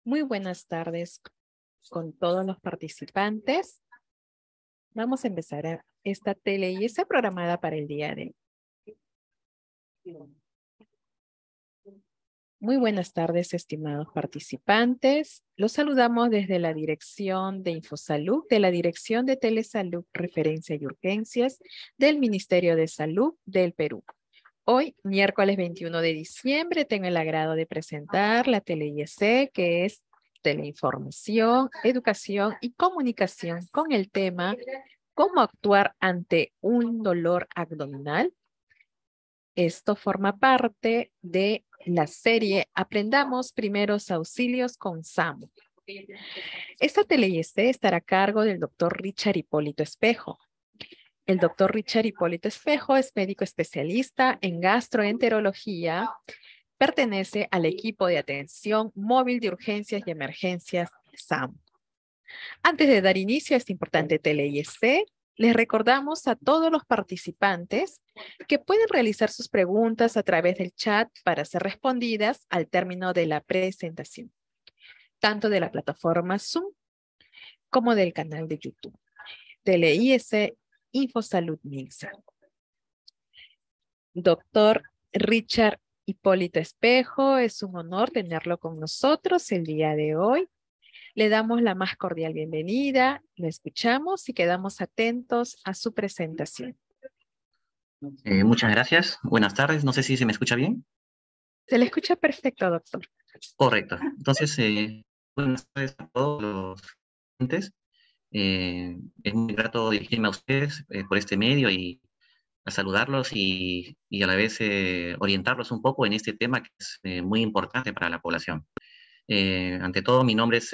Muy buenas tardes con todos los participantes. Vamos a empezar esta tele y está programada para el día de hoy. Muy buenas tardes, estimados participantes. Los saludamos desde la Dirección de Infosalud, de la Dirección de Telesalud, Referencia y Urgencias del Ministerio de Salud del Perú. Hoy, miércoles 21 de diciembre, tengo el agrado de presentar la Tele-IEC, que es Teleinformación, Educación y Comunicación, con el tema ¿Cómo actuar ante un dolor abdominal? Esto forma parte de la serie Aprendamos Primeros Auxilios con SAMU. Esta Tele-IEC estará a cargo del doctor Richard Hipólito Espejo. El doctor Richard Hipólito Espejo es médico especialista en gastroenterología. Pertenece al equipo de atención móvil de urgencias y emergencias SAMU. Antes de dar inicio a esta importante Tele-IEC, les recordamos a todos los participantes que pueden realizar sus preguntas a través del chat para ser respondidas al término de la presentación, tanto de la plataforma Zoom como del canal de YouTube. Tele-IEC Infosalud Milsa. Doctor Richard Hipólito Espejo, es un honor tenerlo con nosotros el día de hoy. Le damos la más cordial bienvenida, lo escuchamos y quedamos atentos a su presentación. Muchas gracias. Buenas tardes. No sé si se me escucha bien. Se le escucha perfecto, doctor. Correcto. Entonces, buenas tardes a todos los clientes. Es muy grato dirigirme a ustedes por este medio y a saludarlos y a la vez orientarlos un poco en este tema que es muy importante para la población. Ante todo, mi nombre es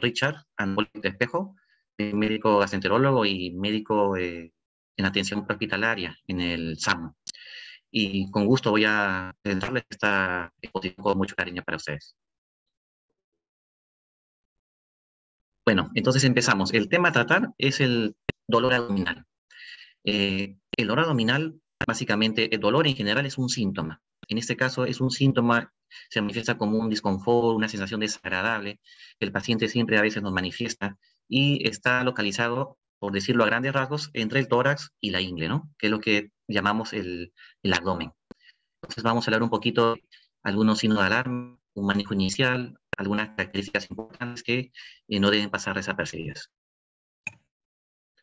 Richard Hipólito Espejo, médico gastroenterólogo y médico en atención prehospitalaria en el SAMU. Y con gusto voy a darles esta exposición con mucho cariño para ustedes. Bueno, entonces empezamos. El tema a tratar es el dolor abdominal. El dolor abdominal, básicamente, el dolor en general es un síntoma. En este caso es un síntoma, se manifiesta como un disconfort, una sensación desagradable, que el paciente siempre a veces nos manifiesta y está localizado, por decirlo a grandes rasgos, entre el tórax y la ingle, ¿no? Que es lo que llamamos el abdomen. Entonces vamos a hablar un poquito de algunos signos de alarma, un manejo inicial, algunas características importantes que no deben pasar desapercibidas.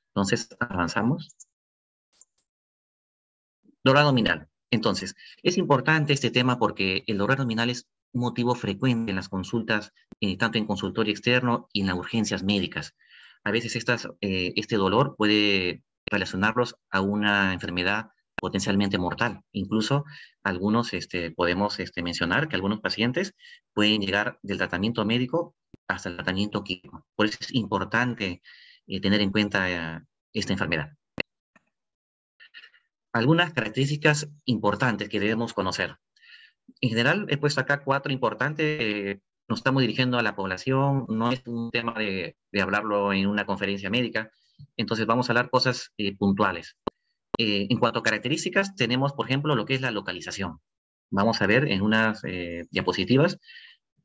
Entonces, avanzamos. Dolor abdominal. Entonces, es importante este tema porque el dolor abdominal es un motivo frecuente en las consultas, tanto en consultorio externo y en las urgencias médicas. A veces este dolor puede relacionarlos a una enfermedad potencialmente mortal. Incluso algunos podemos mencionar que algunos pacientes pueden llegar del tratamiento médico hasta el tratamiento químico. Por eso es importante tener en cuenta esta enfermedad. Algunas características importantes que debemos conocer. En general, he puesto acá 4 importantes. Nos estamos dirigiendo a la población, no es un tema de hablarlo en una conferencia médica, entonces vamos a hablar cosas puntuales. En cuanto a características, tenemos, por ejemplo, lo que es la localización. Vamos a ver en unas diapositivas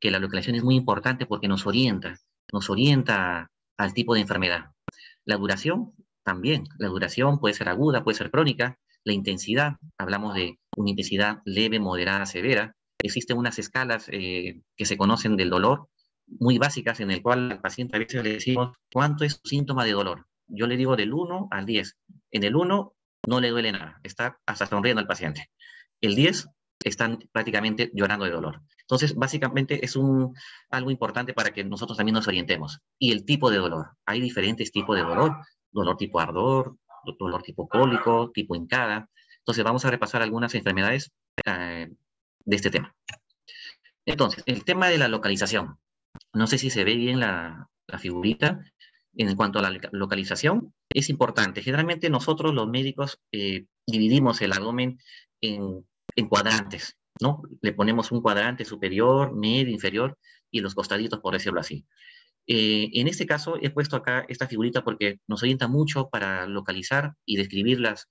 que la localización es muy importante porque nos orienta al tipo de enfermedad. La duración, también. La duración puede ser aguda, puede ser crónica. La intensidad, hablamos de una intensidad leve, moderada, severa. Existen unas escalas que se conocen del dolor, muy básicas, en el cual al paciente a veces le decimos, ¿cuánto es su síntoma de dolor? Yo le digo del 1 al 10. En el 1 no le duele nada, está hasta sonriendo al paciente. El 10 están prácticamente llorando de dolor. Entonces, básicamente es algo importante para que nosotros también nos orientemos. Y el tipo de dolor. Hay diferentes tipos de dolor. Dolor tipo ardor, dolor tipo cólico, tipo hincada. Entonces, vamos a repasar algunas enfermedades de este tema. Entonces, el tema de la localización. No sé si se ve bien la figurita. En cuanto a la localización, es importante. Generalmente nosotros los médicos dividimos el abdomen en cuadrantes, ¿no? Le ponemos un cuadrante superior, medio, inferior y los costaditos, por decirlo así. En este caso he puesto acá esta figurita porque nos orienta mucho para localizar y describir las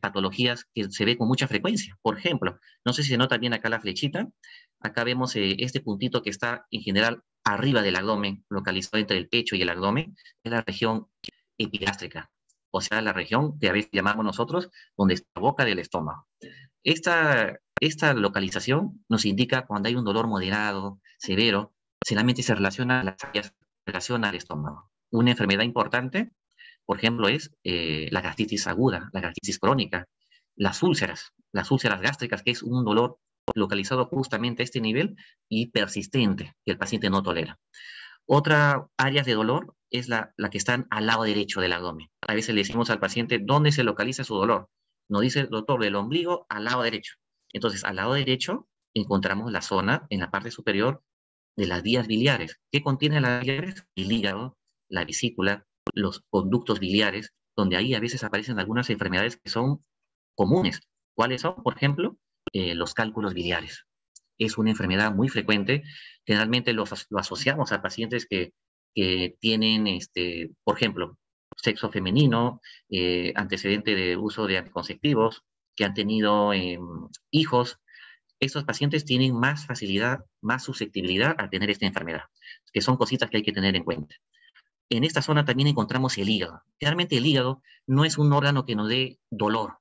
patologías que se ve con mucha frecuencia. Por ejemplo, no sé si se nota bien acá la flechita, acá vemos este puntito que está en general arriba del abdomen, localizado entre el pecho y el abdomen, es la región epigástrica, o sea, la región que a veces llamamos nosotros donde está la boca del estómago. Esta localización nos indica cuando hay un dolor moderado, severo, generalmente se relaciona a las áreas, relaciona al estómago. Una enfermedad importante, por ejemplo, es la gastritis aguda, la gastritis crónica, las úlceras gástricas, que es un dolor localizado justamente a este nivel y persistente, que el paciente no tolera. Otra área de dolor es la que están al lado derecho del abdomen. A veces le decimos al paciente dónde se localiza su dolor. Nos dice el doctor del ombligo al lado derecho. Entonces, al lado derecho encontramos la zona en la parte superior de las vías biliares. ¿Qué contiene las biliares? El hígado, la vesícula, los conductos biliares, donde ahí a veces aparecen algunas enfermedades que son comunes. ¿Cuáles son? Por ejemplo, los cálculos biliares. Es una enfermedad muy frecuente. Generalmente lo asociamos a pacientes que tienen, por ejemplo, sexo femenino, antecedente de uso de anticonceptivos, que han tenido hijos. Estos pacientes tienen más facilidad, más susceptibilidad a tener esta enfermedad, que son cositas que hay que tener en cuenta. En esta zona también encontramos el hígado. Realmente el hígado no es un órgano que nos dé dolor,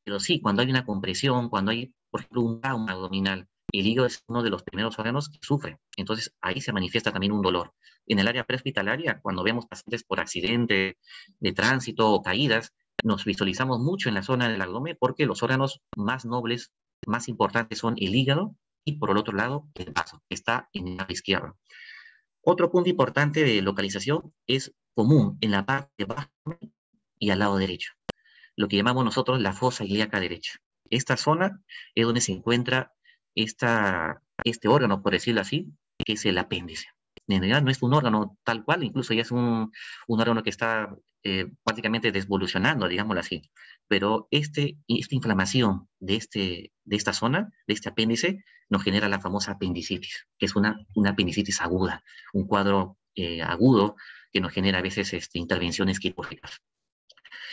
pero sí, cuando hay una compresión, cuando hay, por ejemplo, un trauma abdominal, el hígado es uno de los primeros órganos que sufre. Entonces, ahí se manifiesta también un dolor. En el área prehospitalaria, cuando vemos pacientes por accidente de tránsito o caídas, nos visualizamos mucho en la zona del abdomen porque los órganos más nobles, más importantes son el hígado y, por el otro lado, el vaso, que está en el lado izquierdo. Otro punto importante de localización es común en la parte baja y al lado derecho, lo que llamamos nosotros la fosa ilíaca derecha. Esta zona es donde se encuentra este órgano, por decirlo así, que es el apéndice. En realidad no es un órgano tal cual, incluso ya es un órgano que está prácticamente desvolucionando, digámoslo así. Pero esta inflamación de esta zona, de este apéndice, nos genera la famosa apendicitis, que es una apendicitis aguda, un cuadro agudo que nos genera a veces intervenciones quirúrgicas.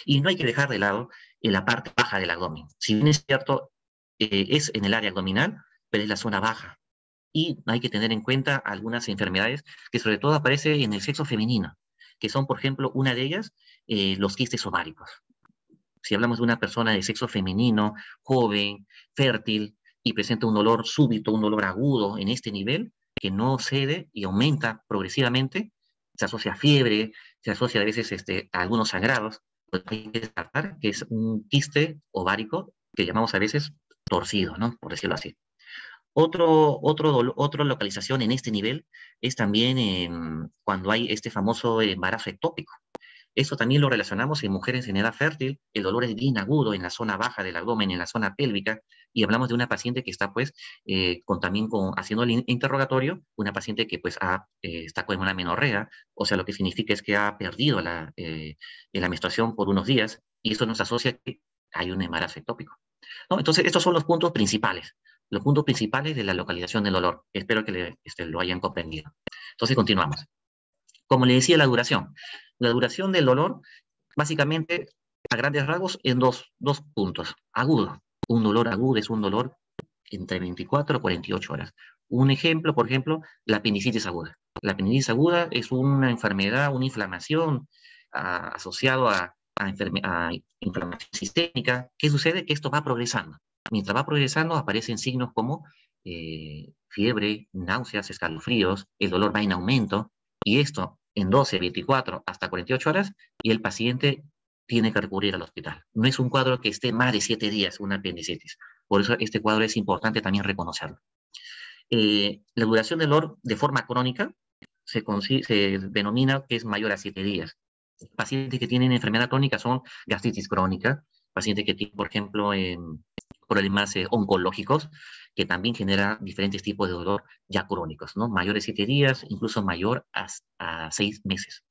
Y no hay que dejar de lado en la parte baja del abdomen. Si bien es cierto, es en el área abdominal, pero es la zona baja. Y hay que tener en cuenta algunas enfermedades que sobre todo aparecen en el sexo femenino, que son, por ejemplo, una de ellas, los quistes ováricos. Si hablamos de una persona de sexo femenino, joven, fértil, y presenta un dolor súbito, un dolor agudo en este nivel, que no cede y aumenta progresivamente, se asocia a fiebre, se asocia a veces a algunos sangrados, pues hay que descartar que es un quiste ovárico que llamamos a veces torcido, ¿no? Por decirlo así. Otra localización en este nivel es también cuando hay este famoso embarazo ectópico. Esto también lo relacionamos en mujeres en edad fértil. El dolor es bien agudo en la zona baja del abdomen, en la zona pélvica, y hablamos de una paciente que está pues haciendo el interrogatorio, una paciente que pues está con una menorrea, o sea, lo que significa es que ha perdido la menstruación por unos días, y eso nos asocia que hay un embarazo ectópico, ¿no? Entonces, estos son los puntos principales de la localización del dolor. Espero que lo hayan comprendido. Entonces, continuamos. Como le decía, la duración. La duración del dolor, básicamente, a grandes rasgos, en dos puntos. Agudo. Un dolor agudo es un dolor entre 24 y 48 horas. Un ejemplo, por ejemplo, la apendicitis aguda. La apendicitis aguda es una enfermedad, una inflamación asociada a inflamación sistémica. ¿Qué sucede? Que esto va progresando. Mientras va progresando, aparecen signos como fiebre, náuseas, escalofríos, el dolor va en aumento, y esto en 12, 24 hasta 48 horas, y el paciente tiene que recurrir al hospital. No es un cuadro que esté más de 7 días, una apendicitis. Por eso este cuadro es importante también reconocerlo. La duración del dolor de forma crónica se denomina que es mayor a 7 días. Pacientes que tienen enfermedad crónica son gastritis crónica, pacientes que tienen, por ejemplo, problemas oncológicos, que también genera diferentes tipos de dolor ya crónicos, ¿no? Mayor de 7 días, incluso mayor a 6 meses.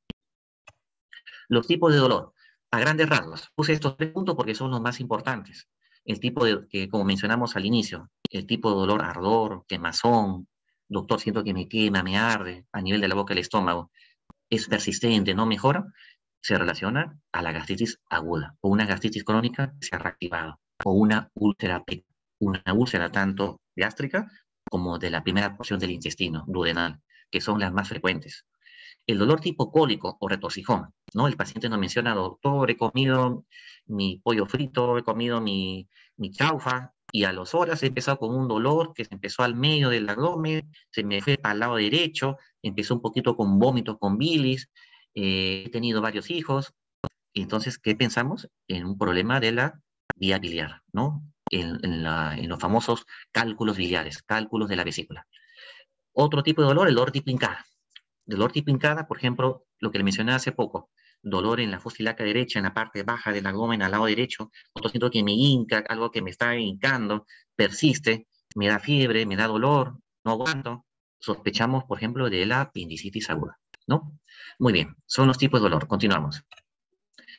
Los tipos de dolor, a grandes rasgos. Puse estos 3 puntos porque son los más importantes. El tipo que, como mencionamos al inicio, el tipo de dolor ardor, quemazón, doctor, siento que me quema, me arde, a nivel de la boca del estómago, es persistente, no mejora, se relaciona a la gastritis aguda o una gastritis crónica que se ha reactivado o una úlcera tanto gástrica como de la primera porción del intestino duodenal, que son las más frecuentes. El dolor tipo cólico o retorcijón, ¿no? El paciente nos menciona, doctor, he comido mi pollo frito, he comido mi chaufa, y a las horas he empezado con un dolor que se empezó al medio del abdomen, se me fue para el lado derecho, empezó un poquito con vómitos, con bilis, he tenido varios hijos, y entonces, ¿qué pensamos? En un problema de la vía biliar, ¿no? En los famosos cálculos biliares, cálculos de la vesícula. Otro tipo de dolor, el dolor tipo hincada. Dolor tipo hincada, por ejemplo, lo que le mencioné hace poco, dolor en la fosa ilíaca derecha, en la parte baja del abdomen, al lado derecho, otro siento que me hinca, algo que me está hincando, persiste, me da fiebre, me da dolor, no aguanto. Sospechamos, por ejemplo, de la apendicitis aguda, ¿no? Muy bien, son los tipos de dolor. Continuamos.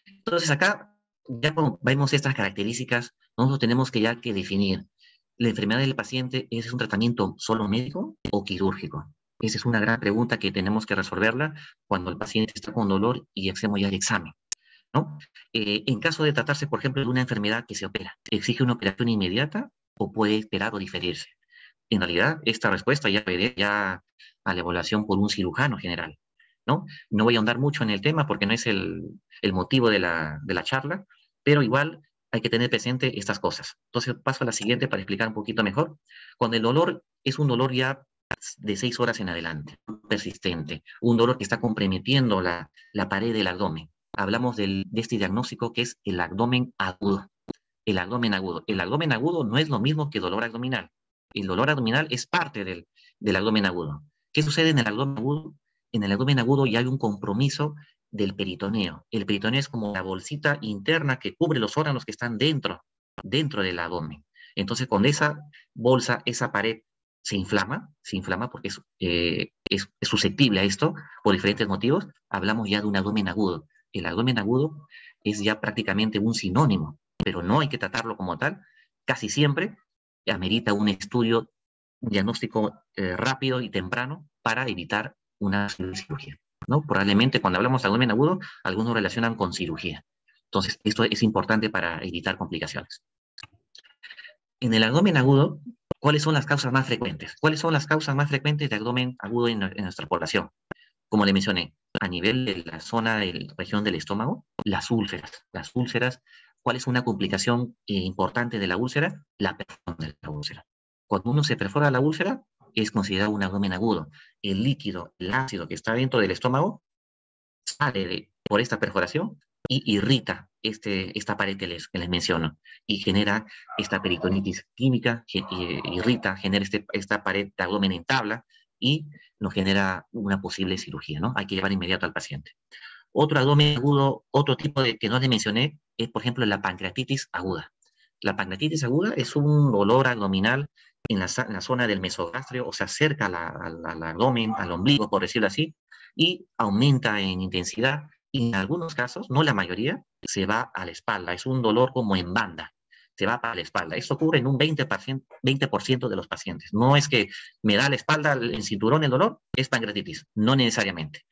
Entonces acá ya vemos estas características, nosotros tenemos que ya que definir, ¿la enfermedad del paciente es un tratamiento solo médico o quirúrgico? Esa es una gran pregunta que tenemos que resolverla cuando el paciente está con dolor y hacemos ya el examen, ¿no? En caso de tratarse, por ejemplo, de una enfermedad que se opera, ¿exige una operación inmediata o puede esperar o diferirse? En realidad, esta respuesta ya puede ya a la evaluación por un cirujano general, ¿no? No voy a ahondar mucho en el tema porque no es el motivo de la charla, pero igual hay que tener presente estas cosas. Entonces paso a la siguiente para explicar un poquito mejor. Cuando el dolor es un dolor ya de 6 horas en adelante, persistente, un dolor que está comprometiendo la pared del abdomen. Hablamos de este diagnóstico que es el abdomen agudo. El abdomen agudo. El abdomen agudo no es lo mismo que dolor abdominal. El dolor abdominal es parte del abdomen agudo. ¿Qué sucede en el abdomen agudo? En el abdomen agudo ya hay un compromiso del peritoneo. El peritoneo es como la bolsita interna que cubre los órganos que están dentro del abdomen. Entonces, cuando esa bolsa, esa pared se inflama porque es susceptible a esto por diferentes motivos, hablamos ya de un abdomen agudo. El abdomen agudo es ya prácticamente un sinónimo, pero no hay que tratarlo como tal. Casi siempre amerita un estudio diagnóstico rápido y temprano para evitar una cirugía, ¿no? Probablemente cuando hablamos de abdomen agudo, algunos relacionan con cirugía. Entonces, esto es importante para evitar complicaciones. En el abdomen agudo, ¿cuáles son las causas más frecuentes? ¿Cuáles son las causas más frecuentes de abdomen agudo en nuestra población? Como le mencioné, a nivel de la zona de la región del estómago, las úlceras. Las úlceras, ¿cuál es una complicación importante de la úlcera? La perforación de la úlcera. Cuando uno se perfora la úlcera, es considerado un abdomen agudo. El líquido, el ácido que está dentro del estómago, sale por esta perforación y irrita esta pared que les menciono y genera esta peritonitis química, irrita, genera esta pared de abdomen en tabla y nos genera una posible cirugía, ¿no? Hay que llevar inmediato al paciente. Otro abdomen agudo, otro tipo de que no le mencioné, es por ejemplo la pancreatitis aguda. La pancreatitis aguda es un dolor abdominal en la zona del mesogastrio, o sea, cerca al abdomen, al ombligo, por decirlo así, y aumenta en intensidad y en algunos casos, no la mayoría, se va a la espalda. Es un dolor como en banda, se va para la espalda. Esto ocurre en un 20% de los pacientes. No es que me da la espalda, el cinturón, el dolor, es pancreatitis, no necesariamente.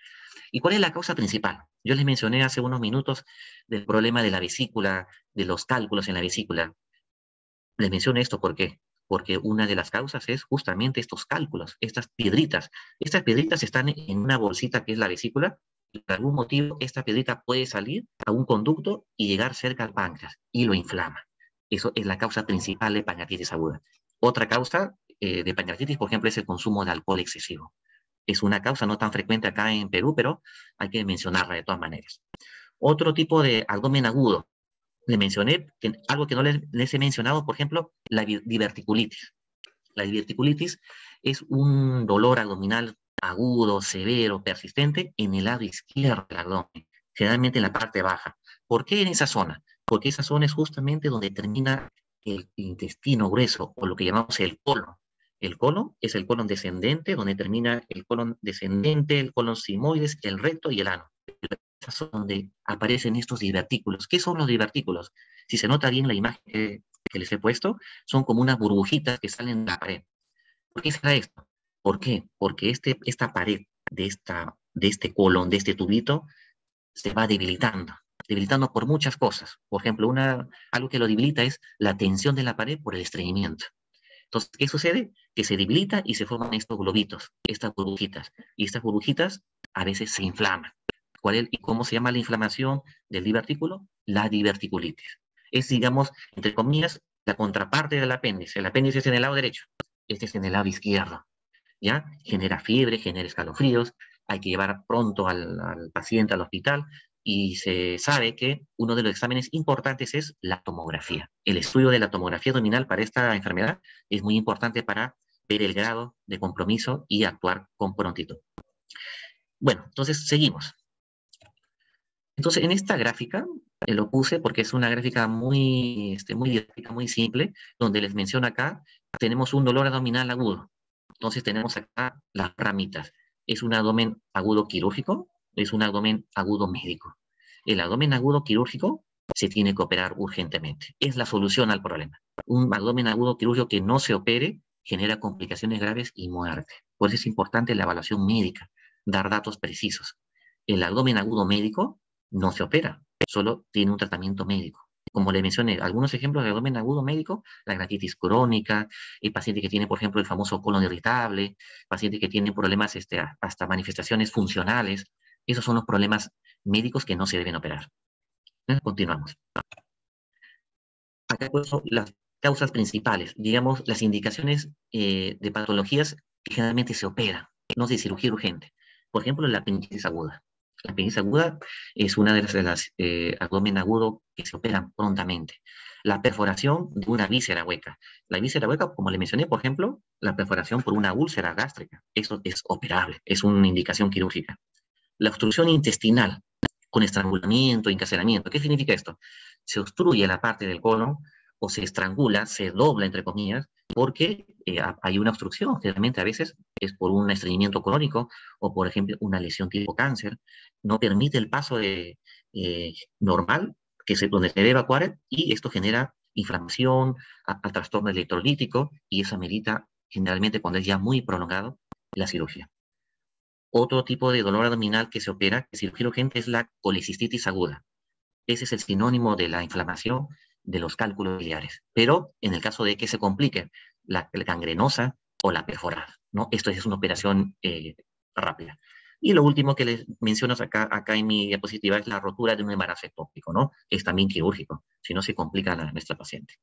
¿Y cuál es la causa principal? Yo les mencioné hace unos minutos del problema de la vesícula, de los cálculos en la vesícula. Les menciono esto ¿por qué? Porque una de las causas es justamente estos cálculos, estas piedritas. Estas piedritas están en una bolsita que es la vesícula, y por algún motivo esta piedrita puede salir a un conducto y llegar cerca al páncreas y lo inflama. Eso es la causa principal de pancreatitis aguda. Otra causa de pancreatitis, por ejemplo, es el consumo de alcohol excesivo. Es una causa no tan frecuente acá en Perú, pero hay que mencionarla de todas maneras. Otro tipo de abdomen agudo, le mencioné algo que no les he mencionado, por ejemplo, la diverticulitis. La diverticulitis es un dolor abdominal agudo, severo, persistente en el lado izquierdo del abdomen, generalmente en la parte baja. ¿Por qué en esa zona? Porque esa zona es justamente donde termina el intestino grueso, o lo que llamamos el colon. El colon es el colon descendente, donde termina el colon descendente, el colon sigmoides, el recto y el ano. Esas son donde aparecen estos divertículos. ¿Qué son los divertículos? Si se nota bien la imagen que les he puesto, son como unas burbujitas que salen de la pared. ¿Por qué será esto? ¿Por qué? Porque esta pared de este colon, de este tubito, se va debilitando por muchas cosas. Por ejemplo, algo que lo debilita es la tensión de la pared por el estreñimiento. Entonces, ¿qué sucede? que se debilita y se forman estos globitos, estas burbujitas. Y estas burbujitas a veces se inflaman. ¿Y cómo se llama la inflamación del divertículo? La diverticulitis. Es, digamos, entre comillas, la contraparte del apéndice. El apéndice es en el lado derecho, este es en el lado izquierdo. ¿Ya? Genera fiebre, genera escalofríos, hay que llevar pronto al paciente al hospital y se sabe que uno de los exámenes importantes es la tomografía. El estudio de la tomografía abdominal para esta enfermedad es muy importante para ver el grado de compromiso y actuar con prontitud. Bueno, entonces seguimos. Entonces, en esta gráfica lo puse porque es una gráfica muy didáctica, muy simple, donde les menciono acá, tenemos un dolor abdominal agudo. Entonces tenemos acá las ramitas. Es un abdomen agudo quirúrgico, es un abdomen agudo médico. El abdomen agudo quirúrgico se tiene que operar urgentemente. Es la solución al problema. Un abdomen agudo quirúrgico que no se opere genera complicaciones graves y muerte. Por eso es importante la evaluación médica, dar datos precisos. El abdomen agudo médico no se opera, solo tiene un tratamiento médico. Como le mencioné, algunos ejemplos de abdomen agudo médico, la gastritis crónica, el paciente que tiene, por ejemplo, el famoso colon irritable, paciente que tiene problemas, hasta manifestaciones funcionales, esos son los problemas médicos que no se deben operar. Continuamos. Acá he puesto las causas principales, digamos, las indicaciones de patologías que generalmente se operan, no de cirugía urgente. Por ejemplo, la apendicitis aguda. La apendicitis aguda es una de las abdomen agudo que se operan prontamente. La perforación de una víscera hueca. La víscera hueca, como le mencioné, por ejemplo, la perforación por una úlcera gástrica. Eso es operable, es una indicación quirúrgica. La obstrucción intestinal con estrangulamiento, encarcelamiento. ¿Qué significa esto? Se obstruye la parte del colon o se estrangula, se dobla, entre comillas, porque hay una obstrucción. Generalmente a veces es por un estreñimiento crónico o, por ejemplo, una lesión tipo cáncer. No permite el paso normal donde se debe evacuar y esto genera inflamación, al trastorno electrolítico y eso amerita generalmente cuando es ya muy prolongado la cirugía. Otro tipo de dolor abdominal que se opera, que cirugía urgente, es la colicistitis aguda. Ese es el sinónimo de la inflamación de los cálculos biliares. Pero en el caso de que se complique la gangrenosa o la perforada, ¿no? Esto es una operación rápida. Y lo último que les menciono acá en mi diapositiva es la rotura de un embarazo ectópico, ¿no? Es también quirúrgico, si no se complica a nuestra paciente.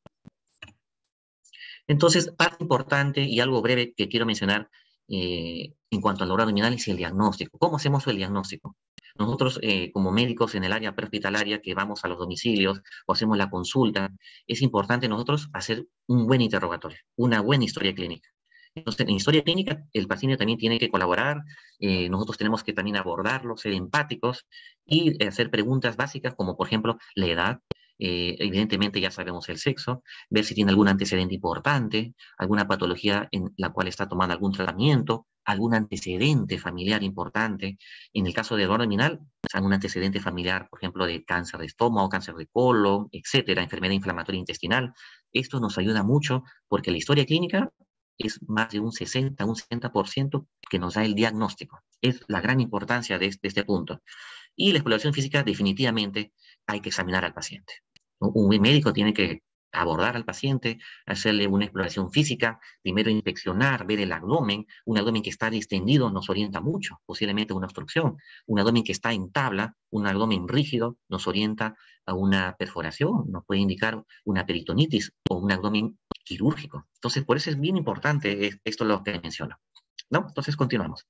Entonces, parte importante y algo breve que quiero mencionar en cuanto al dolor abdominal es el diagnóstico. ¿Cómo hacemos el diagnóstico? Nosotros, como médicos en el área prehospitalaria, que vamos a los domicilios o hacemos la consulta, es importante nosotros hacer un buen interrogatorio, una buena historia clínica. Entonces, en historia clínica, el paciente también tiene que colaborar, nosotros tenemos que también abordarlo, ser empáticos y hacer preguntas básicas como, por ejemplo, la edad. Evidentemente ya sabemos el sexo, ver si tiene algún antecedente importante, alguna patología en la cual está tomando algún tratamiento, algún antecedente familiar importante. En el caso de dolor abdominal, algún antecedente familiar, por ejemplo, de cáncer de estómago, cáncer de colon, etcétera, enfermedad inflamatoria intestinal. Esto nos ayuda mucho porque la historia clínica es más de un 60, un 70% que nos da el diagnóstico. Es la gran importancia de este punto. Y la exploración física, definitivamente, hay que examinar al paciente. Un buen médico tiene que abordar al paciente, hacerle una exploración física, primero inspeccionar, ver el abdomen. Un abdomen que está distendido nos orienta mucho, posiblemente a una obstrucción. Un abdomen que está en tabla, un abdomen rígido, nos orienta a una perforación, nos puede indicar una peritonitis o un abdomen quirúrgico. Entonces, por eso es bien importante esto lo que menciono, ¿no? Entonces, continuamos.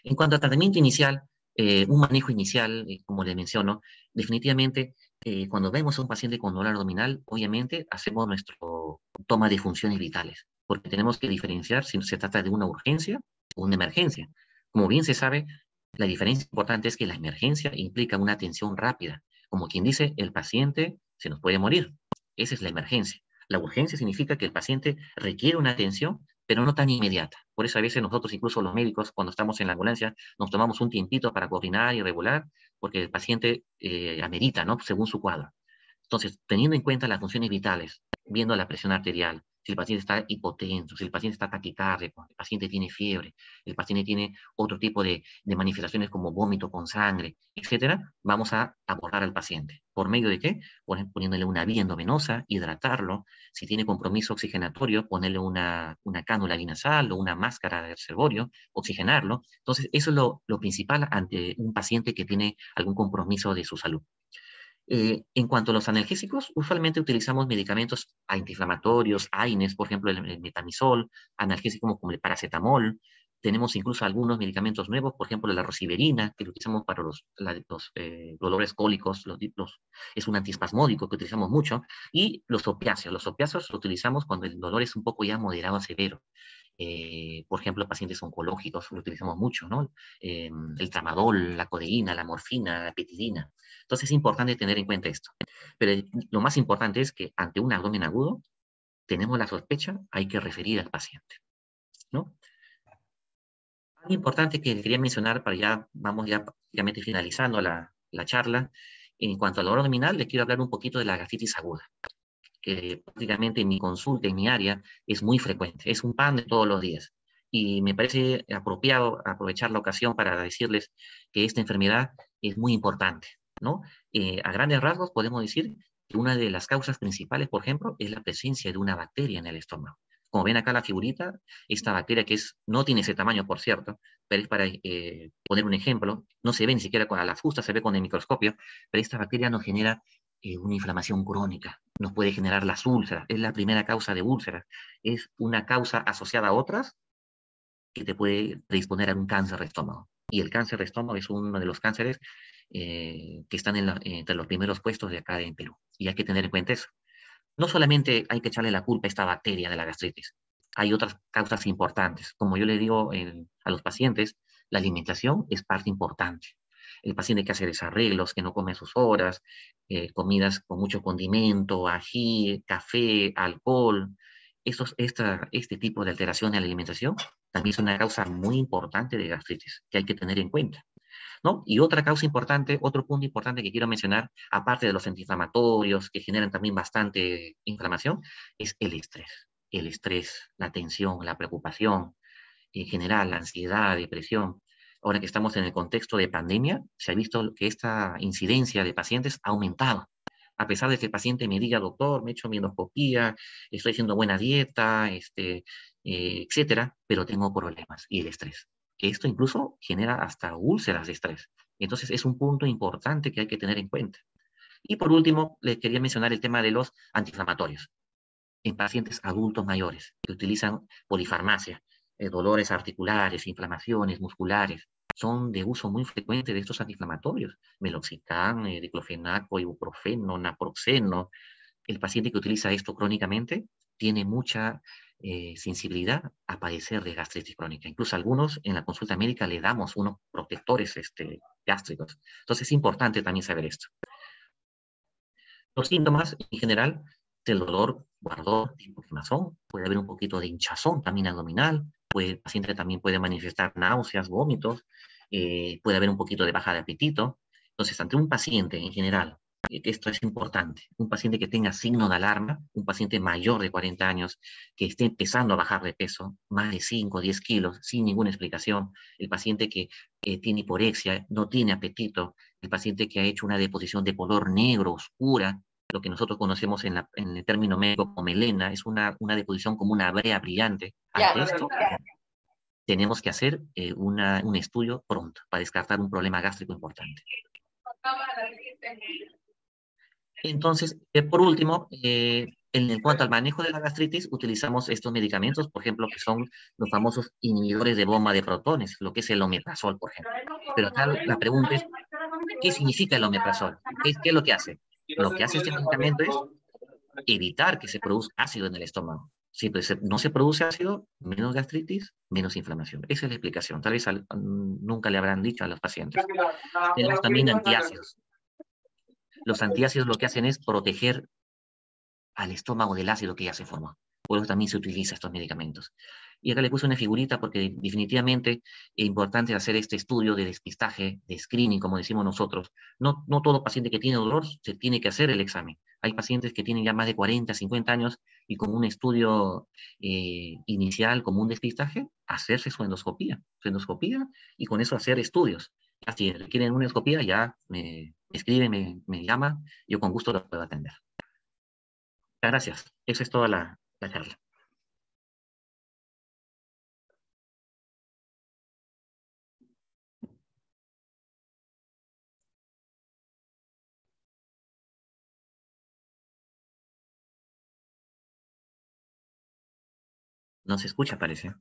En cuanto al tratamiento inicial, un manejo inicial, como les menciono, definitivamente, cuando vemos a un paciente con dolor abdominal, obviamente hacemos nuestro toma de funciones vitales, porque tenemos que diferenciar si se trata de una urgencia o una emergencia. Como bien se sabe, la diferencia importante es que la emergencia implica una atención rápida. Como quien dice, el paciente se nos puede morir. Esa es la emergencia. La urgencia significa que el paciente requiere una atención, pero no tan inmediata. Por eso a veces nosotros, incluso los médicos, cuando estamos en la ambulancia, nos tomamos un tiempito para coordinar y regular, porque el paciente amerita, ¿no? Según su cuadro. Entonces, teniendo en cuenta las funciones vitales, viendo la presión arterial, si el paciente está hipotenso, si el paciente está taquicárdico, el paciente tiene fiebre, el paciente tiene otro tipo de manifestaciones como vómito con sangre, etcétera, vamos a abordar al paciente. ¿Por medio de qué? Poniéndole una vía endovenosa, hidratarlo. Si tiene compromiso oxigenatorio, ponerle una cánula binasal o una máscara de reservorio, oxigenarlo. Entonces, eso es lo principal ante un paciente que tiene algún compromiso de su salud. En cuanto a los analgésicos, usualmente utilizamos medicamentos antiinflamatorios, AINES, por ejemplo, el metamizol, analgésicos como el paracetamol. Tenemos incluso algunos medicamentos nuevos, por ejemplo, la rosiverina, que lo utilizamos para los dolores cólicos, es un antiespasmódico que utilizamos mucho, y los opiáceos. Los opiáceos los utilizamos cuando el dolor es un poco ya moderado a severo. Por ejemplo, pacientes oncológicos lo utilizamos mucho, ¿no? El tramadol, la codeína, la morfina, la petidina. Entonces es importante tener en cuenta esto. Pero lo más importante es que ante un abdomen agudo, tenemos la sospecha, hay que referir al paciente, ¿no? Algo importante que quería mencionar para ya, vamos ya prácticamente finalizando la charla, en cuanto al dolor abdominal, les quiero hablar un poquito de la gastritis aguda, que prácticamente en mi consulta, en mi área, es muy frecuente, es un pan de todos los días. Y me parece apropiado aprovechar la ocasión para decirles que esta enfermedad es muy importante, ¿no? A grandes rasgos podemos decir que una de las causas principales, por ejemplo, es la presencia de una bacteria en el estómago. Como ven acá la figurita, esta bacteria no tiene ese tamaño, por cierto, pero es para poner un ejemplo, no se ve ni siquiera con la fusta, se ve con el microscopio, pero esta bacteria nos genera una inflamación crónica, nos puede generar las úlceras, es la primera causa de úlceras, es una causa asociada a otras que te puede predisponer a un cáncer de estómago. Y el cáncer de estómago es uno de los cánceres que están entre los primeros puestos de acá en Perú. Y hay que tener en cuenta eso. No solamente hay que echarle la culpa a esta bacteria de la gastritis, hay otras causas importantes. Como yo le digo a los pacientes, la alimentación es parte importante. El paciente que hace desarreglos, que no come a sus horas, comidas con mucho condimento, ají, café, alcohol, este tipo de alteración en la alimentación también es una causa muy importante de gastritis que hay que tener en cuenta, ¿no? Y otra causa importante, otro punto importante que quiero mencionar, aparte de los antiinflamatorios que generan también bastante inflamación, es el estrés. El estrés, la tensión, la preocupación, en general, la ansiedad, depresión. Ahora que estamos en el contexto de pandemia, se ha visto que esta incidencia de pacientes ha aumentado. A pesar de que el paciente me diga, doctor, me he hecho mi endoscopía, estoy haciendo buena dieta, etcétera, pero tengo problemas y el estrés. Esto incluso genera hasta úlceras de estrés. Entonces es un punto importante que hay que tener en cuenta. Y por último, les quería mencionar el tema de los antiinflamatorios en pacientes adultos mayores que utilizan polifarmacia, dolores articulares, inflamaciones musculares. Son de uso muy frecuente de estos antiinflamatorios, meloxicam, diclofenaco, ibuprofeno, naproxeno. El paciente que utiliza esto crónicamente tiene mucha sensibilidad a padecer de gastritis crónica. Incluso algunos en la consulta médica le damos unos protectores gástricos. Entonces es importante también saber esto. Los síntomas en general del dolor guardó tipo quemazón, puede haber un poquito de hinchazón también abdominal, el paciente también puede manifestar náuseas, vómitos, puede haber un poquito de baja de apetito. Entonces, ante un paciente en general, esto es importante, un paciente que tenga signo de alarma, un paciente mayor de 40 años que esté empezando a bajar de peso, más de 5 o 10 kilos, sin ninguna explicación, el paciente que tiene hiporexia, no tiene apetito, el paciente que ha hecho una deposición de color negro, oscura, lo que nosotros conocemos en el término médico como melena, es una deposición como una brea brillante. Ante esto, tenemos que hacer un estudio pronto para descartar un problema gástrico importante. Entonces, por último, en cuanto al manejo de la gastritis, utilizamos estos medicamentos, por ejemplo, que son los famosos inhibidores de bomba de protones, lo que es el omeprazol, por ejemplo. Pero acá la pregunta es, ¿qué significa el omeprazol? ¿Qué es lo que hace? Lo que hace este medicamento es evitar que se produzca ácido en el estómago. Si pues, no se produce ácido, menos gastritis, menos inflamación. Esa es la explicación. Tal vez nunca le habrán dicho a los pacientes. Tenemos también antiácidos. Los antiácidos lo que hacen es proteger al estómago del ácido que ya se formó. Por eso también se utilizan estos medicamentos. Y acá le puse una figurita porque definitivamente es importante hacer este estudio de despistaje, de screening, como decimos nosotros. No todo paciente que tiene dolor se tiene que hacer el examen. Hay pacientes que tienen ya más de 40, 50 años y como un estudio inicial, como un despistaje, hacerse su endoscopía y con eso hacer estudios. Ya si requieren una endoscopía, ya me escribe, me llama, yo con gusto lo puedo atender. Gracias. Esa es toda la charla. No se escucha, parece.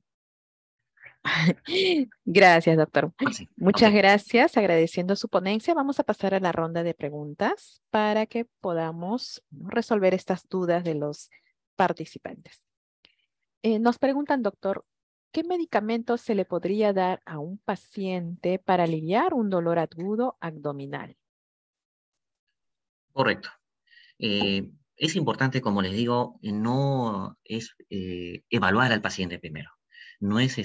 Gracias, doctor. Ah, sí. Ok. Muchas gracias. Agradeciendo su ponencia, vamos a pasar a la ronda de preguntas para que podamos, ¿no?, resolver estas dudas de los participantes. Nos preguntan, doctor, ¿qué medicamento se le podría dar a un paciente para aliviar un dolor agudo abdominal? Correcto. Es importante, como les digo, no es evaluar al paciente primero. No es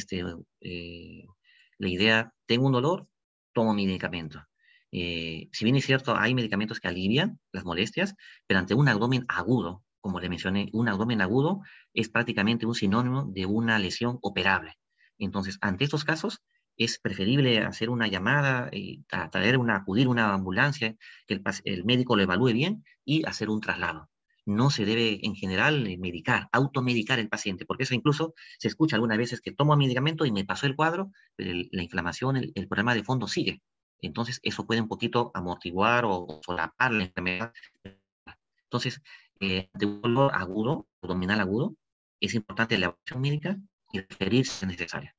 la idea, tengo un dolor, tomo mi medicamento. Si bien es cierto, hay medicamentos que alivian las molestias, pero ante un abdomen agudo, como le mencioné, un abdomen agudo es prácticamente un sinónimo de una lesión operable. Entonces, ante estos casos, es preferible hacer una llamada y acudir a una ambulancia, que el médico lo evalúe bien y hacer un traslado. No se debe en general medicar, automedicar el paciente, porque eso incluso se escucha algunas veces que tomo medicamento y me pasó el cuadro, pero la inflamación, el problema de fondo sigue. Entonces eso puede un poquito amortiguar o solapar la enfermedad. Entonces, de un dolor agudo, abdominal agudo, es importante la evaluación médica y referirse si es necesario.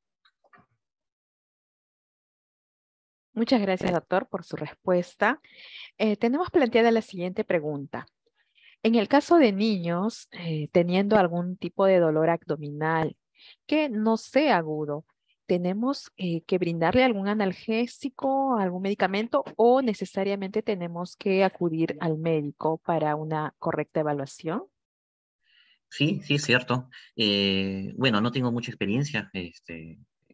Muchas gracias, doctor, por su respuesta. Tenemos planteada la siguiente pregunta. En el caso de niños teniendo algún tipo de dolor abdominal que no sea agudo, ¿tenemos que brindarle algún analgésico, algún medicamento o necesariamente tenemos que acudir al médico para una correcta evaluación? Sí, sí, es cierto. Bueno, no tengo mucha experiencia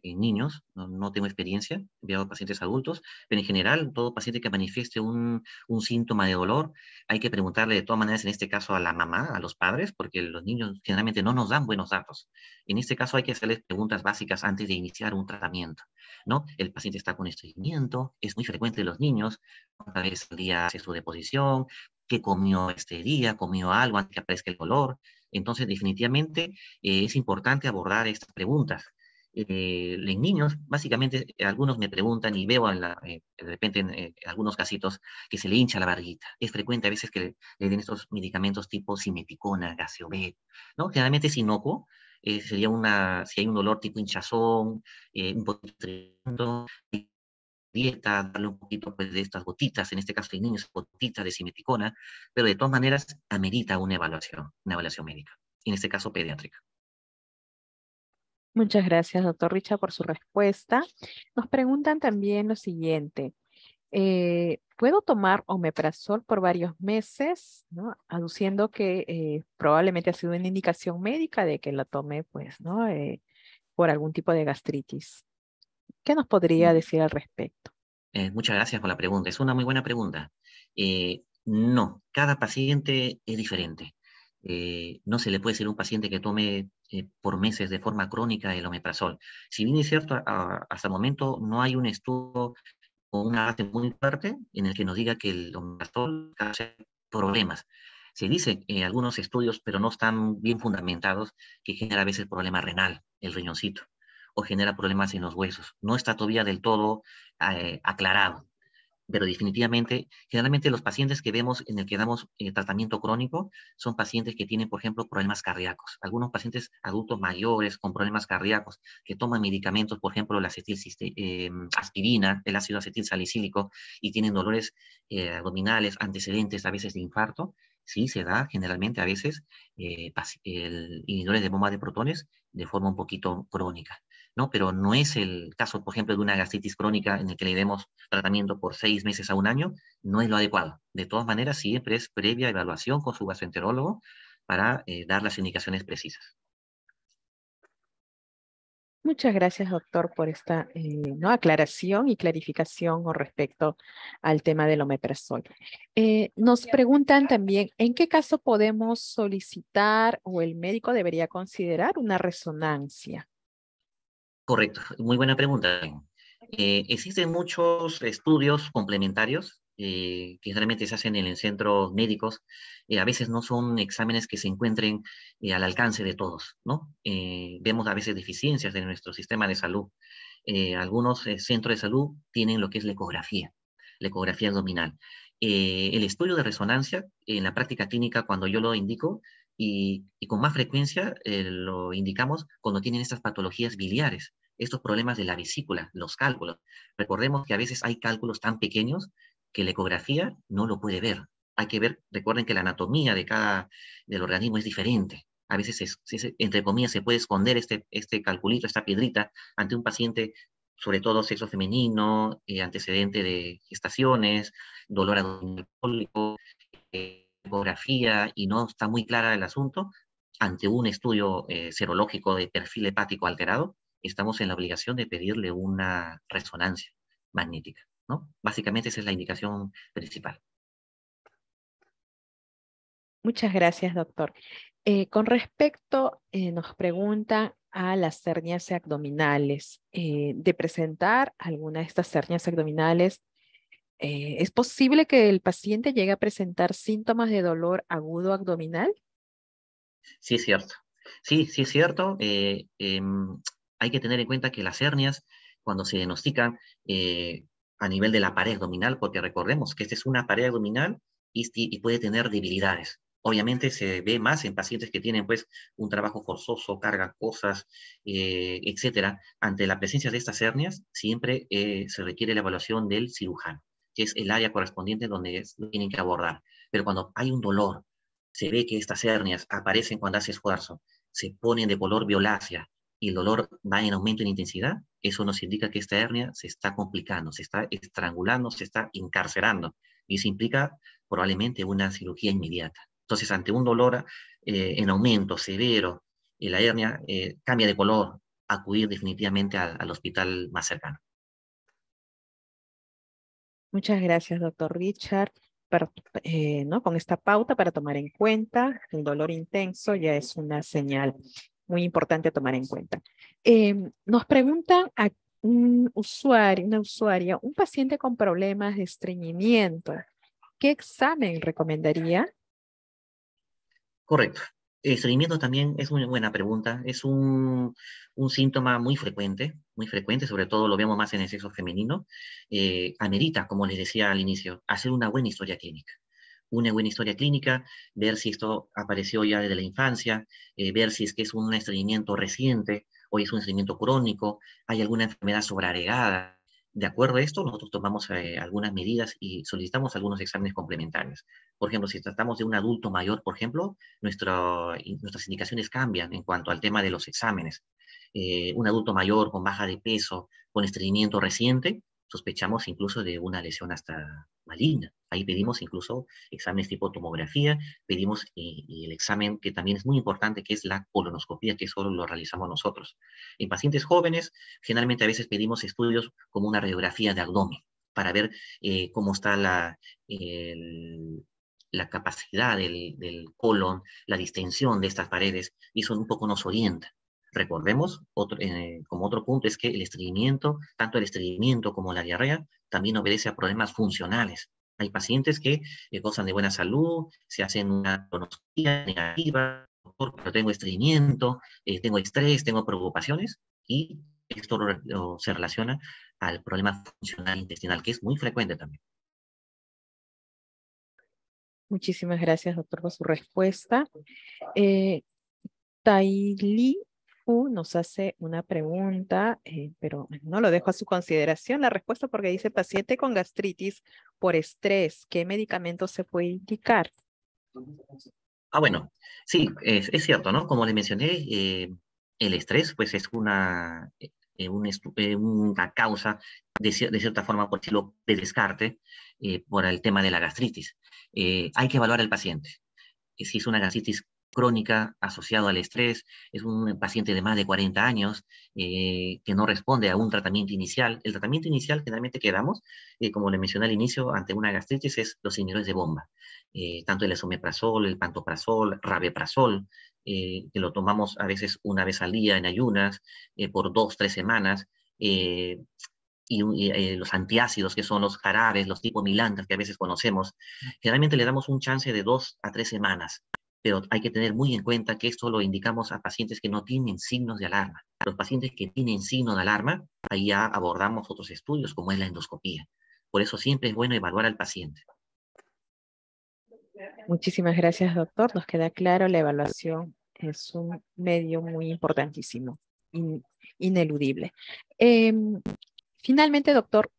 en niños, no tengo experiencia, he enviado pacientes adultos, pero en general, todo paciente que manifieste un síntoma de dolor, hay que preguntarle de todas maneras, en este caso a la mamá, a los padres, porque los niños generalmente no nos dan buenos datos. En este caso hay que hacerles preguntas básicas antes de iniciar un tratamiento, ¿no? El paciente está con estreñimiento, es muy frecuente en los niños, cuántas veces al día hace su deposición, qué comió este día, comió algo antes que aparezca el dolor. Entonces, definitivamente es importante abordar estas preguntas. En niños, básicamente, algunos me preguntan y veo de repente en algunos casitos que se le hincha la barriguita. Es frecuente a veces que le den estos medicamentos tipo simeticona, gaseomet, ¿no? Generalmente es inocuo. Sería si hay un dolor tipo hinchazón, un poquito de dieta, darle un poquito pues, de estas gotitas, en este caso hay niños, gotitas de simeticona, pero de todas maneras amerita una evaluación médica, en este caso pediátrica. Muchas gracias, doctor Richard, por su respuesta. Nos preguntan también lo siguiente. ¿Puedo tomar omeprazol por varios meses, ¿no? Aduciendo que probablemente ha sido una indicación médica de que la tome, pues, ¿no? Por algún tipo de gastritis. ¿Qué nos podría decir al respecto? Muchas gracias por la pregunta, es una muy buena pregunta. No, cada paciente es diferente. No se le puede decir a un paciente que tome por meses de forma crónica el omeprazol. Si bien es cierto, hasta el momento no hay un estudio con una base muy fuerte en el que nos diga que el omeprazol causa problemas. Se dice en algunos estudios, pero no están bien fundamentados, que genera a veces problema renal, el riñoncito, o genera problemas en los huesos. No está todavía del todo aclarado, pero definitivamente, generalmente los pacientes que vemos en el que damos tratamiento crónico son pacientes que tienen, por ejemplo, problemas cardíacos. Algunos pacientes adultos mayores con problemas cardíacos que toman medicamentos, por ejemplo, la aspirina, el ácido acetil salicílico, y tienen dolores abdominales, antecedentes a veces de infarto. Sí, se da generalmente a veces inhibidores de bomba de protones de forma un poquito crónica, ¿no? Pero no es el caso, por ejemplo, de una gastritis crónica en el que le demos tratamiento por 6 meses a un año, no es lo adecuado. De todas maneras, siempre es previa evaluación con su gastroenterólogo para dar las indicaciones precisas. Muchas gracias, doctor, por esta ¿no? aclaración y clarificación con respecto al tema del omeprazol. Nos preguntan también, ¿en qué caso podemos solicitar o el médico debería considerar una resonancia? Correcto, muy buena pregunta. Existen muchos estudios complementarios que realmente se hacen en centros médicos. A veces no son exámenes que se encuentren al alcance de todos, ¿no? Vemos a veces deficiencias en nuestro sistema de salud. Algunos centros de salud tienen lo que es la ecografía abdominal. El estudio de resonancia en la práctica clínica, cuando yo lo indico, y con más frecuencia lo indicamos cuando tienen estas patologías biliares, estos problemas de la vesícula, los cálculos. Recordemos que a veces hay cálculos tan pequeños que la ecografía no lo puede ver. Hay que ver, recuerden que la anatomía del organismo es diferente. A veces, entre comillas, se puede esconder este calculito, esta piedrita, ante un paciente, sobre todo sexo femenino, antecedente de gestaciones, dolor abdominal cólico, ecografía, y no está muy clara el asunto, ante un estudio serológico de perfil hepático alterado, estamos en la obligación de pedirle una resonancia magnética, ¿no? Básicamente esa es la indicación principal. Muchas gracias, doctor. Con respecto, nos preguntan a las hernias abdominales, de presentar alguna de estas hernias abdominales, ¿es posible que el paciente llegue a presentar síntomas de dolor agudo abdominal? Sí es cierto. Sí, sí es cierto. Hay que tener en cuenta que las hernias, cuando se diagnostican a nivel de la pared abdominal, porque recordemos que esta es una pared abdominal y puede tener debilidades. Obviamente se ve más en pacientes que tienen pues un trabajo forzoso, cargan cosas, etcétera. Ante la presencia de estas hernias, siempre se requiere la evaluación del cirujano, que es el área correspondiente donde tienen que abordar. Pero cuando hay un dolor, se ve que estas hernias aparecen cuando hace esfuerzo, se ponen de color violácea y el dolor va en aumento en intensidad, eso nos indica que esta hernia se está complicando, se está estrangulando, se está encarcerando, y eso implica probablemente una cirugía inmediata. Entonces, ante un dolor en aumento severo y la hernia cambia de color, acudir definitivamente al hospital más cercano. Muchas gracias, doctor Richard. ¿No? Con esta pauta para tomar en cuenta, el dolor intenso ya es una señal muy importante a tomar en cuenta. Nos preguntan a un usuario, una usuaria, un paciente con problemas de estreñimiento, ¿qué examen recomendaría? Correcto. El estreñimiento también es una buena pregunta. Es un síntoma muy frecuente, sobre todo lo vemos más en el sexo femenino. Amerita, como les decía al inicio, hacer una buena historia clínica. Una buena historia clínica, ver si esto apareció ya desde la infancia, ver si es que es un estreñimiento reciente o es un estreñimiento crónico, hay alguna enfermedad sobreagregada. De acuerdo a esto, nosotros tomamos algunas medidas y solicitamos algunos exámenes complementarios. Por ejemplo, si tratamos de un adulto mayor, por ejemplo, nuestras indicaciones cambian en cuanto al tema de los exámenes. Un adulto mayor con baja de peso, con estreñimiento reciente, sospechamos incluso de una lesión hasta maligna. Ahí pedimos incluso exámenes tipo tomografía, pedimos y el examen que también es muy importante, que es la colonoscopia, que solo lo realizamos nosotros. En pacientes jóvenes, generalmente a veces pedimos estudios como una radiografía de abdomen para ver cómo está el, la capacidad del colon, la distensión de estas paredes, y eso un poco nos orienta. Recordemos, como otro punto, es que el estreñimiento, tanto el estreñimiento como la diarrea, también obedece a problemas funcionales. Hay pacientes que gozan de buena salud, se hacen una colonoscopia negativa, pero tengo estreñimiento, tengo estrés, tengo preocupaciones, y esto se relaciona al problema funcional intestinal, que es muy frecuente también. Muchísimas gracias, doctor, por su respuesta. Eh, Taili Fu nos hace una pregunta, pero no lo dejo a su consideración la respuesta porque dice paciente con gastritis por estrés, ¿qué medicamento se puede indicar? Ah, bueno, sí, es cierto, ¿no? Como le mencioné, el estrés, pues es una causa, de cierta forma, por decirlo, de descarte por el tema de la gastritis. Hay que evaluar al paciente. Si es una gastritis crónica asociado al estrés, es un paciente de más de 40 años que no responde a un tratamiento inicial. El tratamiento inicial generalmente que damos, como le mencioné al inicio, ante una gastritis es los inhibidores de bomba, tanto el esomeprazol, el pantoprazol, rabeprazol, que lo tomamos a veces una vez al día en ayunas, por 2, 3 semanas, eh, y los antiácidos, que son los jarabes, los tipo milantras que a veces conocemos, generalmente le damos un chance de 2 a 3 semanas, pero hay que tener muy en cuenta que esto lo indicamos a pacientes que no tienen signos de alarma. Los pacientes que tienen signo de alarma, ahí ya abordamos otros estudios, como es la endoscopía. Por eso siempre es bueno evaluar al paciente. Muchísimas gracias, doctor. Nos queda claro, la evaluación es un medio muy importantísimo, ineludible. Finalmente, doctor,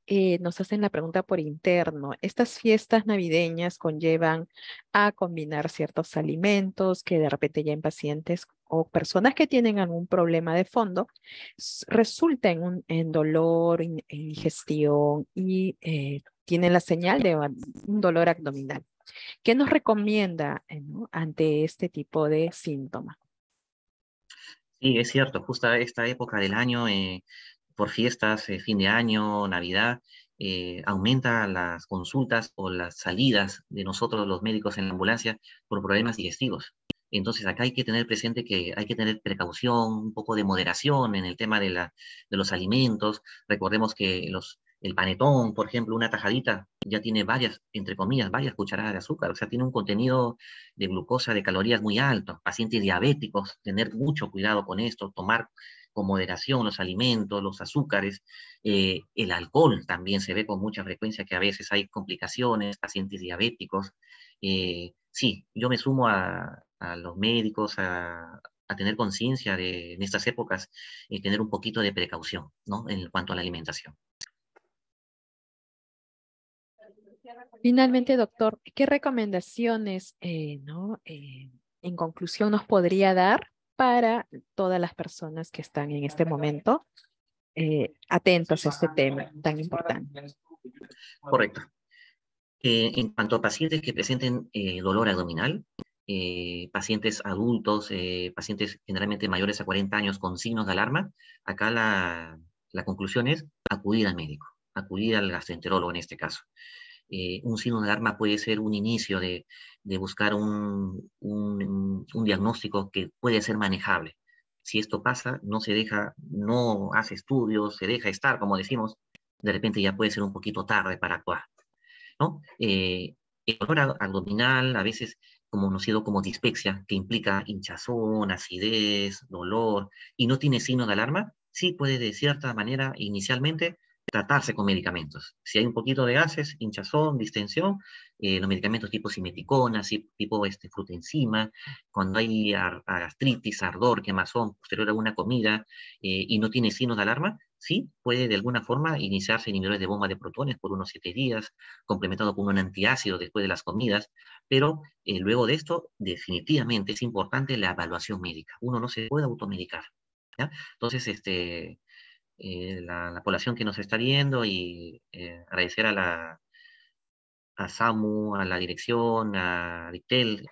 nos hacen la pregunta por interno. Estas fiestas navideñas conllevan a combinar ciertos alimentos que de repente ya en pacientes o personas que tienen algún problema de fondo resulta en dolor, indigestión y tienen la señal de un dolor abdominal. ¿Qué nos recomienda ¿no? ante este tipo de síntomas? Sí, es cierto, justo esta época del año, por fiestas, fin de año, Navidad, aumenta las consultas o las salidas de nosotros los médicos en la ambulancia por problemas digestivos. Entonces acá hay que tener presente que hay que tener precaución, un poco de moderación en el tema de los alimentos. Recordemos que el panetón, por ejemplo, una tajadita, ya tiene varias, entre comillas, varias cucharadas de azúcar, o sea, tiene un contenido de glucosa, de calorías muy alto. Pacientes diabéticos, tener mucho cuidado con esto, tomar con moderación los alimentos, los azúcares, el alcohol también se ve con mucha frecuencia que a veces hay complicaciones, pacientes diabéticos. Sí, yo me sumo a los médicos a tener conciencia de en estas épocas, tener un poquito de precaución, ¿no? En cuanto a la alimentación. Finalmente, doctor, ¿qué recomendaciones, en conclusión nos podría dar para todas las personas que están en este momento atentos a este tema tan importante? Correcto. En cuanto a pacientes que presenten dolor abdominal, pacientes adultos, pacientes generalmente mayores a 40 años con signos de alarma, acá la conclusión es acudir al médico, acudir al gastroenterólogo en este caso. Un signo de alarma puede ser un inicio de buscar un diagnóstico que puede ser manejable. Si esto pasa, no se deja, no hace estudios, se deja estar, como decimos, de repente ya puede ser un poquito tarde para actuar, ¿no? El dolor abdominal, a veces como conocido como dispepsia, que implica hinchazón, acidez, dolor, y no tiene signo de alarma, sí puede de cierta manera inicialmente tratarse con medicamentos. Si hay un poquito de gases, hinchazón, distensión, los medicamentos tipo simeticona, tipo frutenzima, cuando hay gastritis, ardor, quemazón posterior a una comida y no tiene signos de alarma, sí puede de alguna forma iniciarse inhibidores de bomba de protones por unos 7 días, complementado con un antiácido después de las comidas, pero luego de esto definitivamente es importante la evaluación médica. Uno no se puede automedicar, ¿ya? Entonces, la población que nos está viendo y agradecer a SAMU, a la dirección, a Dictel,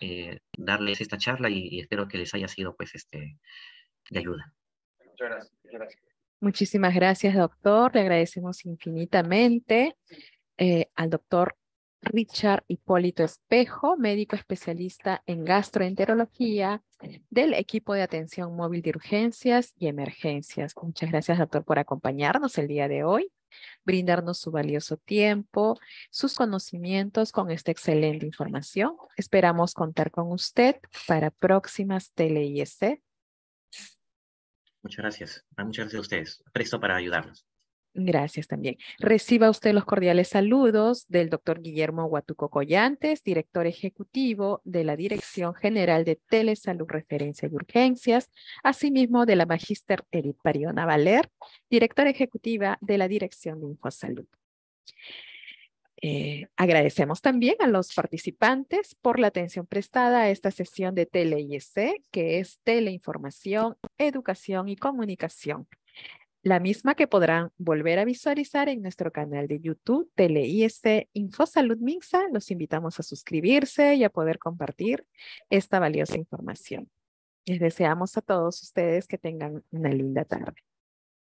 darles esta charla y espero que les haya sido pues de ayuda. Muchas gracias. Muchas gracias. Muchísimas gracias, doctor. Le agradecemos infinitamente al doctor Richard Hipólito Espejo, médico especialista en gastroenterología del equipo de atención móvil de urgencias y emergencias. Muchas gracias, doctor, por acompañarnos el día de hoy, brindarnos su valioso tiempo, sus conocimientos con esta excelente información. Esperamos contar con usted para próximas Tele-IEC. Muchas gracias. Muchas gracias a ustedes. Presto para ayudarlos. Gracias también. Reciba usted los cordiales saludos del doctor Guillermo Huatuco Collantes, director ejecutivo de la Dirección General de Telesalud, Referencia y Urgencias, asimismo de la magíster Edith Pariona Valer, directora ejecutiva de la Dirección de Infosalud. Agradecemos también a los participantes por la atención prestada a esta sesión de Tele-IEC, que es Teleinformación, Educación y Comunicación. la misma que podrán volver a visualizar en nuestro canal de YouTube TeleIS InfoSalud Minsa. Los invitamos a suscribirse y a poder compartir esta valiosa información. Les deseamos a todos ustedes que tengan una linda tarde.